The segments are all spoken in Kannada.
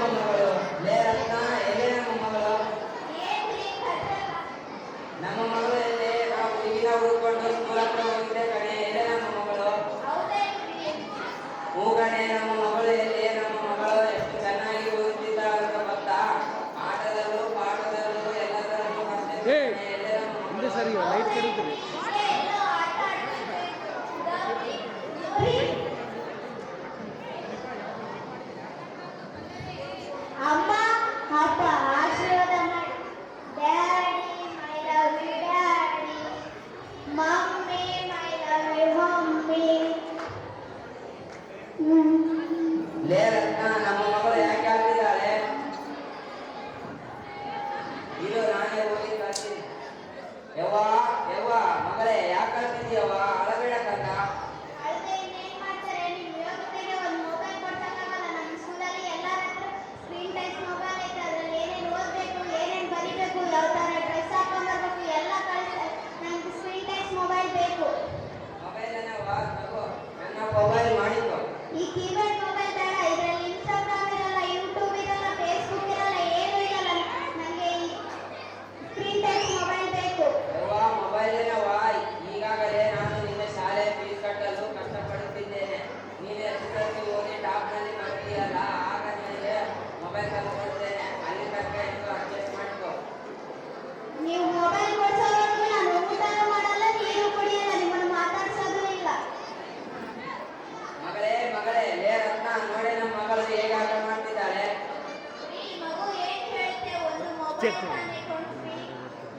ಮೊಮ್ಮಗಳು ಲೇ ರತ್ನ ಎಲೆ ನಮ್ಮ ಮಗಳು ನಮ್ಮ ಮಗಳು ಎಲ್ಲಿ ನಾವು ಹುಡುಗಿನ ಹುಡ್ಕೊಂಡು ಸ್ಕೂಲ್ ಹತ್ರ ಹೋಗಿದ್ದೆ ಕಣೆ ಎಲೆ ನಮ್ಮ ಮಗಳು ಹೂ ಕಣೆ ನಮ್ಮ ಮಗಳು ಎಲ್ಲಿ ನಮ್ಮ ಮಗಳು ಎಷ್ಟು ಚೆನ್ನಾಗಿ ಓದುತ್ತಿದ್ದಾಳೆ ಅಂತ ಗೊತ್ತಾ ಆಟದಲ್ಲೂ ಪಾಠದಲ್ಲೂ ಎಲ್ಲದರಲ್ಲೂ ಎಲೆ ನಮ್ಮ ಮಗಳು ಸರಿ ಲೈಟ್ ಕರೀತೀರಿ ಅಮ್ಮ ಅಪ್ಪ ಆಶೀರ್ವಾದ ಮಾಡಿ daddy my love you daddy mummy my love you mummy ಲೇ ರತ್ನ ನಮ್ಮ ಮಗಳು ಯಾಕೆ ಆಗ್ತಿದ್ದಾಳೆ ಇದು ನಾನೇ ಹೋಗಿ ಕಳ್ತೀನಿ ಯವ್ವ ಯವ್ವ ಮಗಳೇ ಯಾಕೆ ಕಳ್ತಿದ್ಯವ್ವ ಅಳಬೇಡ ಕಂದ ಅಳ್ದೆ ಇನ್ನೇನ್ ಮಾಡ್ತಾರೆ ನಿಮ್ಮ ಯೋಗ್ಯತೆಗೆ ಒಂದು ಮೊಬೈಲ್ ಕೊಡ್ಸಕ್ಕಾಗಲ್ಲ ನಮ್ಮ ಸ್ಕೂಲಲ್ಲಿ ಎಲ್ಲರ ಹತ್ರ ಸ್ಕ್ರೀನ್ ಟಚ್ ಮೊಬೈಲ್ ಐತೆ ಅದ್ರಲ್ಲಿ ಏನೇನು ಓದಬೇಕು ಏನೇನು ಬರಿಬೇಕು ಯಾವ ಥರ ಡ್ರೆಸ್ ಹಾಕೊಂಡ್ಬರ್ಬೇಕು ಎಲ್ಲ ಕಳಿಸ್ತಾರೆ ನನಗೆ ಸ್ಕ್ರೀನ್ ಟಚ್ ಮೊಬೈಲ್ ಬೇಕು ಮೊಬೈಲ್ ತಗೋ ನನ್ನ ಮೊಬೈಲ್ ಮಾಡಿಕೊ ಈ ಕೀಪ್ಯಾಡ್ ಮೊಬೈಲ್ ಬೇಡ ಇದರಲ್ಲಿ ಇನ್ಸ್ಟಾಗ್ರಾಮ್ ಇರಲ್ಲ ಯೂಟ್ಯೂಬ್ ಇರಲ್ಲ ಫೇಸ್ಬುಕ್ ಇರಲ್ಲ ಏನೂ ಇರಲ್ಲ ನನಗೆ ಸ್ಕ್ರೀನ್ ಟಚ್ ಮೊಬೈಲ್ ಬೇಕು ಯವ್ವ ಮೊಬೈಲ್ ಈಗಾಗಲೇ ನಾನು ನಿನ್ನ ಶಾಲೆ ಫೀಸ್ ಕಟ್ಟಲು ಕಷ್ಟಪಡುತ್ತಿದ್ದೇನೆ ನೀನು ಎಸ್ಎಸ್ಎಲ್ಸಿ ಓದಿ ಟಾಪ್ನಲ್ಲಿ ಬರ್ತೀಯಲ್ಲ ಆಗ ನಿನಗೆ ಮೊಬೈಲ್ ತಂದುಕೊಡ್ತೇನೆ ಅಲ್ಲಿ ತನಕ ಎಂದು ಅಡ್ಜಸ್ಟ್ ಮಾಡಿಕೊ ನೀವು ಮೊಬೈಲ್ ಕೊಡ್ಸೋವರೆಗೂ ನಾನು ಊಟನೂ ಮಾಡಲ್ಲ ನೀರು ಕುಡಿಯಲ್ಲ ನಿಮ್ಮನ್ನು ಮಾತಾಡ್ಸೋದು ಇಲ್ಲ ಮಗಳೇ ಮಗಳೇ ಲೇ ರತ್ನ ನೋಡಿ ನಮ್ಮ ಮಗಳು ಹೇಗೆ ಆಟ ಮಾಡ್ತಿದ್ದಾಳೆ ಈ ಮಗು ಏನ್ ಹೇಳುತ್ತೆ ಒಂದು ಮೊಬೈಲ್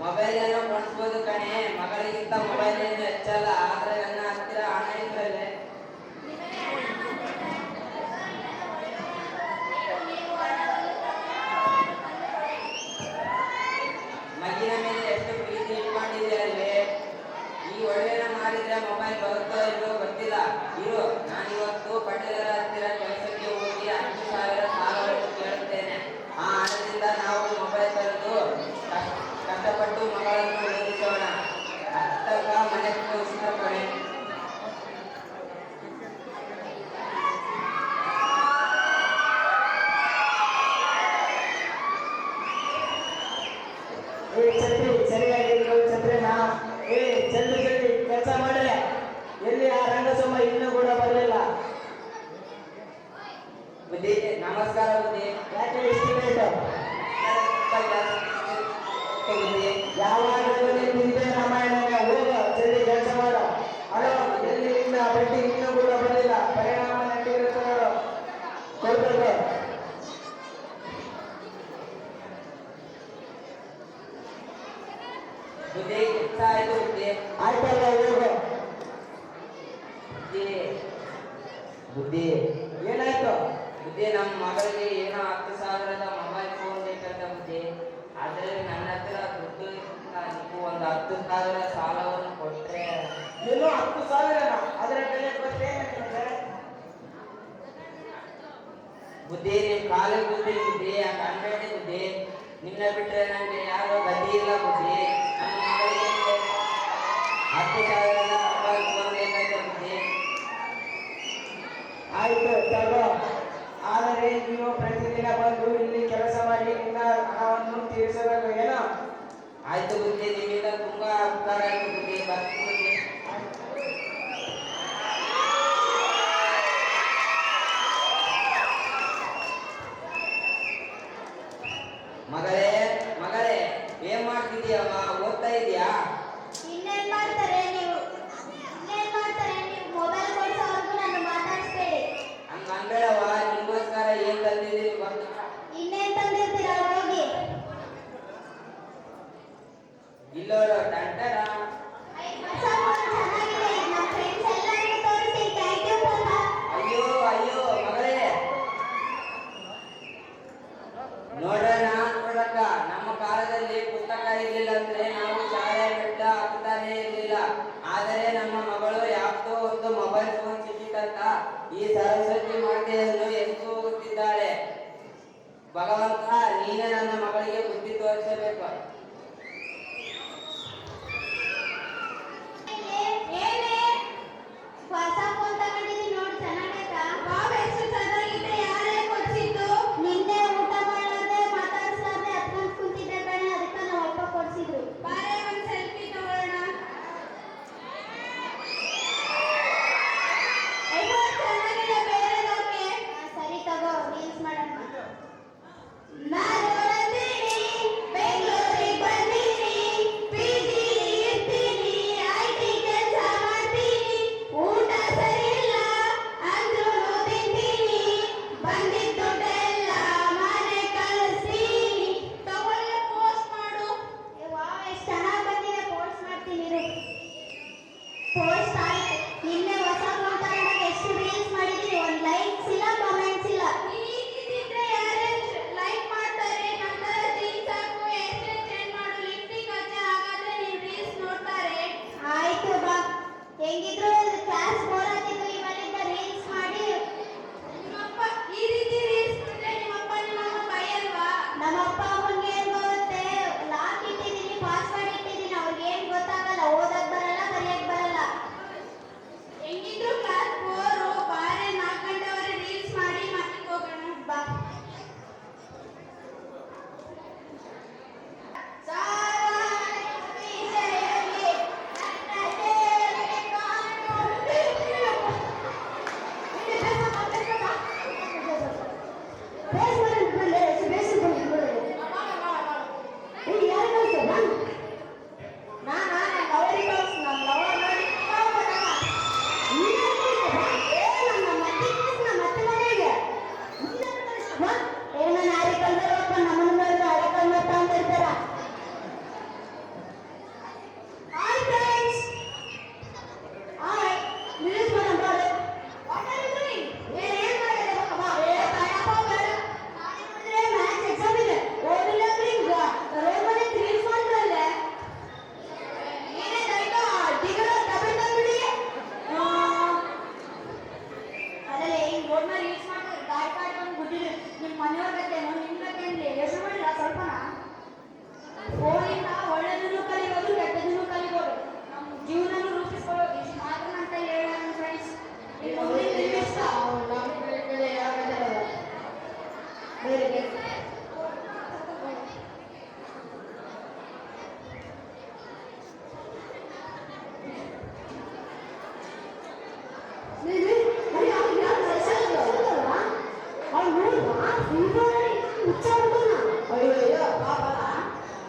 ಮೊಬೈಲ್ ಏನೋ ಕೊಡಿಸ್ಬೋದು ಕಣೆ ಮಗಳಿಗಿಂತ ಮೊಬೈಲ್ ಏನು ಹೆಚ್ಚಲ್ಲ ಆದ್ರೆ ನನ್ನ ಹತ್ತಿರ ಹಣ ಇಲ್ಲದೆ ಮಗಿನ ಮೇಲೆ ಎಷ್ಟು ಪ್ರೀತಿ ಇಟ್ಕೊಂಡಿದ್ದೀರಲ್ವೇ ಈ ಒಳ್ಳೆಯ ಮಾಡಿದ್ರೆ ಮೊಬೈಲ್ ಬರುತ್ತೋ ಇಲ್ಲೋ ಗೊತ್ತಿಲ್ಲ ಇರು ನಾನಿವತ್ತು ಪಟೇಲರ ಹತ್ತಿರ ಕೆಲಸಕ್ಕೆ ಹೋಗಿ 10,000 ಸಾಲವನ್ನು ಕೇಳುತ್ತೇನೆ ಆ ಹಣದಿಂದ ನಾವು ಮೊಬೈಲ್ ತರಲು ಕಷ್ಟಪಟ್ಟು ಮಗಳನ್ನು ಓದಿಸೋಣ ಅಷ್ಟಕ್ಕ ಮನೆ ಇಷ್ಟ ಕಣೆ ಛತ್ರಿ ಸರಿಯಾಗಿ ಛತ್ರಿನಾ ಜಲ್ದಿ ಜಲ್ದಿ ಕೆಲಸ ಮಾಡ್ರೆ ಎಲ್ಲಿ ಆ ರಂಗಸೊಮ್ಮ ಇನ್ನೂ ಕೂಡ ಬರಲಿಲ್ಲ ಬುದ್ಧಿ ನಮಸ್ಕಾರ ಬುದ್ಧಿ ಯಾಕೆ ಇಷ್ಟು ಲೇಟ್ ಬುದ್ಧಿ ಯಾವಾಗಲೂ ನಿಂದೆ ರಾಮಾಯಣನೇ ಹೋಗ ಜಲ್ದಿ ಕೆಲಸ ಮಾಡು ಅಲೋ ಎಲ್ಲಿ ನಿನ್ನ ಬಡ್ಡಿ ಇನ್ನೂ ಕೂಡ ಬರಲಿಲ್ಲ ಪರಿಣಾಮ ನಟಿಗಿರುತ್ತೆ ನೋಡು ಕೊಡ್ಬೇಕು ಬುದ್ಧಿ ಕೆಲಸ ಆಯ್ತು ಬುದ್ಧಿ ಆಯ್ತಲ್ಲ ಹೋಗು ಬುದ್ಧಿ ಬುದ್ಧಿ ಏನಾಯ್ತು ಬುದ್ಧಿ ನಮ್ಮ ಮಗಳಿಗೆ ಏನೋ 10,000ದ ಮೊಬೈಲ್ ಫೋನ್ ಬೇಕಂತ ಬುದ್ಧಿ ಆದ್ರೆ ನನ್ನ ಹತ್ರ ದುಡ್ಡು ಇಲ್ಲ ನೀವು ಒಂದು 10,000 ಸಾಲವನ್ನು ಕೊಟ್ರೆ ಇನ್ನೂ 10,000 ಅದರ ಬೆಲೆ ಗೊತ್ತೇನು ನಿಮಗೆ ಬುದ್ಧಿ ನಿಮ್ ಕಾಲಿಗೆ ಬುದ್ಧಿ ಬುದ್ಧಿ ಹಂಗ ಅನ್ಬೇಡಿ ಬುದ್ಧಿ ನಿನ್ನ ಬಿಟ್ರೆ ನಂಗೆ ಯಾರೋ ಗತಿ ಇಲ್ಲ ಬುದ್ಧಿ ನಮ್ಮ ಮಗಳಿಗೆ 10,000ದ ಮೊಬೈಲ್ ಫೋನ್ ಬೇಕಂತ ಬುದ್ಧಿ ಆಯ್ತು ತಗೋ ಆದರೆ ನೀವು ಪ್ರತಿದಿನ ಬಂದು ಇಲ್ಲಿ ಕೆಲಸ ಮಾಡಿ ನಿನ್ನ ಹಣವನ್ನು ತೀರಿಸಬೇಕು ಏನೋ ಆಯ್ತು ಬುದ್ಧಿ ನಿಮ್ಮಿಂದ ತುಂಬಾ ಉಪಕಾರ ಆಯ್ತು ಬುದ್ಧಿ ಬರ್ತೀನಿ ಬುದ್ಧಿ ಮಗಳೇ ಮಗಳೇ ಏನ್ ಮಾಡ್ತಿದ್ಯಮ್ಮ ಓದ್ತಾ ಇದೀಯಾ ಇನ್ನೇನ್ ಮಾಡ್ತಾರೆ ನೀವು ಮೊಬೈಲ್ ಕೊಡ್ಸೋವರೆಗೂ ನಾನು ಮಾತಾಡಿಸ್ಬೇಡಿ ಹಂಗ ಅನ್ಬೇಡವ ನಿಮ್ಗೋಸ್ಕರ ಏನ್ ತಂದಿದ್ದೀವಿ ಗೊತ್ತಾ ಇನ್ನೇನ್ ತಂದಿರ್ತೀರಾ ಹೋಗಿ ಇಲ್ಲೋಡು ಟಂಟರ ಹೊಸ ಫೋನ್ ಚೆನ್ನಾಗಿದೆ ನಮ್ಮ ಫ್ರೆಂಡ್ಸ್ ಎಲ್ಲರಿಗೂ ತೋರಿಸಿ ಥ್ಯಾಂಕ್ ಯು ಪಾಪ ಅಯ್ಯೋ ಅಯ್ಯೋ ಮಗಳೇ ನೋಡೋಣ ನೋಡಕ್ಕ ನಮ್ಮ ಕಾಲದಲ್ಲಿ ಪುಸ್ತಕ ಇರ್ಲಿಲ್ಲ ಅಂದ್ರೆ ನಾವು ಶಾಲೆ ಬಿಟ್ಟ ಹತ್ತಾನೇ ಇರ್ಲಿಲ್ಲ ಆದರೆ ನಮ್ಮ ಮಗಳು ಯಾವ್ದೋ ಒಂದು ಮೊಬೈಲ್ ಫೋನ್ ಸಿಕ್ಕಿತಂತ ಈ ಸರಸ್ವತಿ ಮಾತೆಯನ್ನು ಎಷ್ಟು ಹೋಗುತ್ತಿದ್ದಾಳೆ ಭಗವಂತ ನೀನೇ ನನ್ನ ಮಗಳಿಗೆ ಬುದ್ಧಿ ತೋರಿಸಬೇಕು ಏನೇ ಹೊಸ ಫೋನ್ ತಗೊಂಡಿದ್ದೀನಿ ನೋಡಿ ಚೆನ್ನಾಗೈತಾ ಎಷ್ಟು ಚೆನ್ನಾಗಿದೆ ಯಾರೇ ಕೊಡ್ಸಿದ್ದು ನಿನ್ನೆ ಬೇರೆ ಅಯ್ಯೋ ಪಾಪನ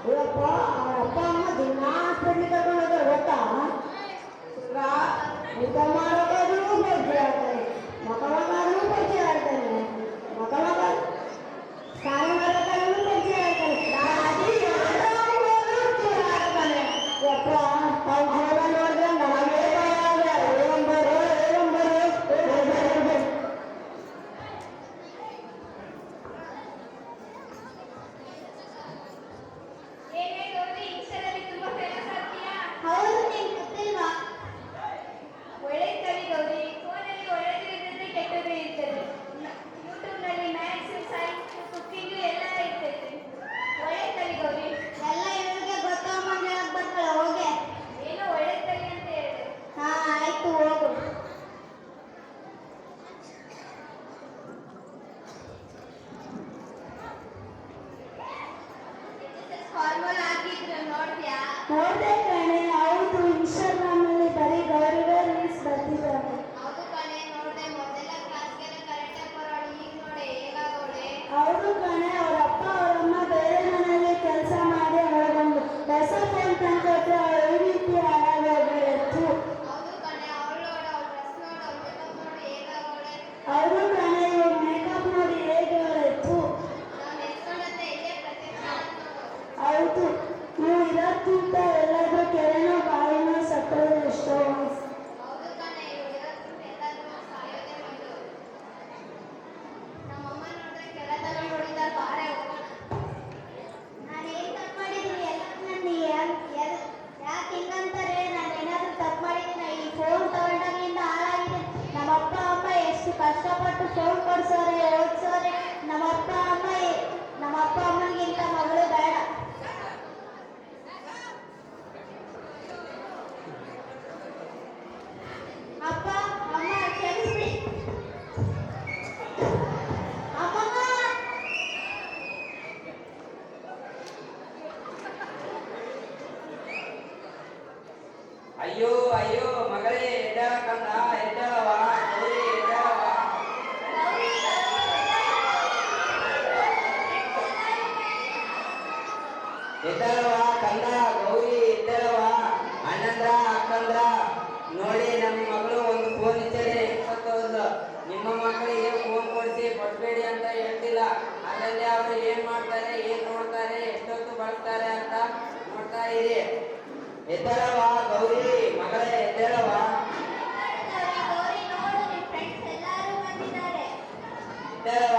ಇವಪ್ಪ ಅವರ ಅಪ್ಪ ಅಮ್ಮ ದಿನ ಹಾಸ್ಪಿಟ್ಲಿಗೆ ಕರ್ಕೊಂಡು ಹೋದ್ರೆ ಗೊತ್ತಾ ಊಟ ಮಾಡೋಕಾದ್ರೂ ಬಜ್ಜಿ ಆಡ್ತಾನೆ ಮಕ್ಕಳಾದ್ರೂ ಬಜ್ಜಿ ಆಡ್ತಾನೆ ಮಕ್ಕಳ ಸ್ನಾನ ಮಾಡೋಕಾದ್ರೂ ಬಜ್ಜಿ ಆಡ್ತಾನೆ ಯಪ್ಪ ಅವ್ನ ಜೀವನ ನೋಡಿದ್ರೆ ನಮಗೆ ಏನೇ ಗೌರಿ ಇನ್ಸ್ಟಾದಲ್ಲಿ ತುಂಬಾ ಫೇಮಸ್ ಆಗ್ತೀಯಾ? ಹೌದು, ನಿಂಗೆ ಗೊತ್ತಿಲ್ವಾ? ಒಳ್ಳೆಯದಲ್ಲಿ ಗೌರಿ, ಫೋನಲ್ಲಿ ಒಳ್ಳೆಯದು ಇರ್ತದೆ, ಕೆಟ್ಟದ್ದು ಇರ್ತದೆ. ಯೂಟ್ಯೂಬ್ನಲ್ಲಿ ಮ್ಯಾಥ್ಸ್, ಸೈನ್ಸ್, ಕುಕ್ಕಿಂಗ್ ಎಲ್ಲ ಇರ್ತೈತೆ. ಒಳ್ಳೆಯದಲ್ಲಿ ಗೌರಿ. ಎಲ್ಲ ಇವರಿಗೆ ಗೊತ್ತಾಗಂಗೆ ಬರ್ತಾಳೆ, ಹೋಗೆ. ಏನೋ ಒಳ್ಳೆಯದಲ್ಲಿ ಅಂತ ಹೇಳಿದೆ. ಹಾ ಆಯ್ತು, ಹೋಗು. ಫಾರ್ಮಲ್ ಆಗಿದ್ರು ನೋಡ್ತೀಯಾ? ನೋಡ್ದೆ ಕಣೆ, ಹೌದು. ಇನ್ಸ್ಟಾಗ್ರಾಮ್ ಅಲ್ಲಿ ಬರೀ ಗೌರಿಗ ರೀಲ್ಸ್ ಬರ್ತಿದ್ದಾವೆ. ಹೌದು ಕಣೆ, ನೋಡ್ದೆ. ಮೊದಲ ಕ್ಲಾಸ್ಗೆಲ್ಲ ಕರೆಕ್ಟಾಗಿ ಬರೋಳು, ಈಗ ನೋಡಿ ಹೇಗಾಗೋಳೆ. ಹೌದು ಕಣೆ, ಅವ್ರ ಅಪ್ಪ ಅವರಮ್ಮ ಬೇರೆ ಮನೆಯಲ್ಲಿ ಕೆಲಸ ಮಾಡಿ ಅವಳಗೊಂದು ಹೊಸ ಫೋನ್ ತಂದ್ಕೊಟ್ರೆ ಅವಳು ಈ ರೀತಿ ಹಾಳಾಗೋಗ್ಬಿಡ್ತು. ಹೌದು ಕಣೆ, ಅವಳು ನೋಡು, ಅವಳ ಡ್ರೆಸ್ ನೋಡು, ಅವಳ ಮೇಕಪ್ ನೋಡು ಹೇಗಾಗೋಳೆ. ಹೌದು ಕಣೆ, ಇವಾಗ ಮೇಕಪ್ ನೋಡಿ ಹೇಗೆ ಅವಳಿತ್ತು. ನಾವು ನೆನೆಸ್ಕೊಂಡಂತೆ ಇಲ್ಲೇ ಪ್ರತ್ಯಕ್ಷ ಆಗೋದು ನೋಡು. ಹೌದು, ನೀವು ಇರೋಕ್ಕಿಂತ ಎಲ್ಲಾದ್ರೂ ಕೆರೆನೋ ಬಾವಿನೋ ಸತ್ತೋದ್ರೆ ಎಷ್ಟೋ ಹೌದು ಕಣೆ, ಇವಳಿರೋದ್ರಿಂದ ಎಲ್ಲಾದ್ರೂ ಸಾಯೋದೇ ಮೊದಲು. ನಮ್ಮಮ್ಮ ನೋಡಿದ್ರೆ ಕೆಳತನ ನೋಡಿದ್ದಾರೆ, ಬಾರೆ ಹೋಗೋಣ. ನಾನೇನು ತಪ್ಪು ಮಾಡಿದ್ದೀನಿ? ಎಲ್ಲ ನನ್ನ ಯಾಕೆ ಹಿಂಗಂತಾರೆ? ನಾನು ಏನಾದರೂ ತಪ್ಪು ಮಾಡಿದ್ದೀನಿ? ಈ ಫೋನ್ ತಗೊಂಡಾಗಿಂದ ಹಾಳಾಗಿದೆ. ನಮ್ಮ ಅಪ್ಪ ಅಮ್ಮ ಎಷ್ಟು ಕಷ್ಟಪಟ್ಟು ಫೋನ್ ಕೊಡ್ಸೋರೆ, ಓದಿಸೋರೆ. ನಮ್ಮ ಅಪ್ಪ ಅಮ್ಮನಿಗಿಂತ ಮಗಳು ಬೇಡ. ಅಪ್ಪ ಅಮ್ಮ ಕ್ಷಮಿಸ್ಬಿಡಿ. ಅಮ್ಮಮ್ಮ ಅಯ್ಯೋ ಅಯ್ಯೋ ಮಗಳೇ, ಎದ್ದಾಳ ಕಂದ, ಎದ್ದಾಳವ, ಗೌರಿ ಎದ್ದಾಳವ. ಎದ್ದಾಳವ ಕಂದ, ಗೌರಿ ಎದ್ದಾಳವ. ಅಣ್ಣಂದ್ರ ಅಕ್ಕಂದ್ರ ನೋಡಿ, ನಮ್ಮ ಮಗಳು ಒಂದು ಫೋನ್ ಇದ್ದರೆ ಇಪ್ಪತ್ತೊಂದು. ನಿಮ್ಮ ಮಕ್ಕಳಿಗೆ ಫೋನ್ ಕೊಡಿಸಿ ಕೊಡ್ಬೇಡಿ ಅಂತ ಹೇಳ್ತಿಲ್ಲ. ಅದರಲ್ಲಿ ಅವರು ಏನ್ ಮಾಡ್ತಾರೆ, ಏನ್ ನೋಡ್ತಾರೆ, ಎಷ್ಟೊತ್ತು ಬಳಸ್ತಾರೆ ಅಂತ ನೋಡ್ತಾ ಇರಿ. ಎದ್ದಾಳವ ಗೌರಿ, ಮಗಳೇ ಎದ್ದಾಳವ. ಗೌರಿ ನೋಡು, ನಿಮ್ಮ ಫ್ರೆಂಡ್ಸ್ ಎಲ್ಲರೂ ಬಂದಿದ್ದಾರೆ. ಎದ್ದಾಳವ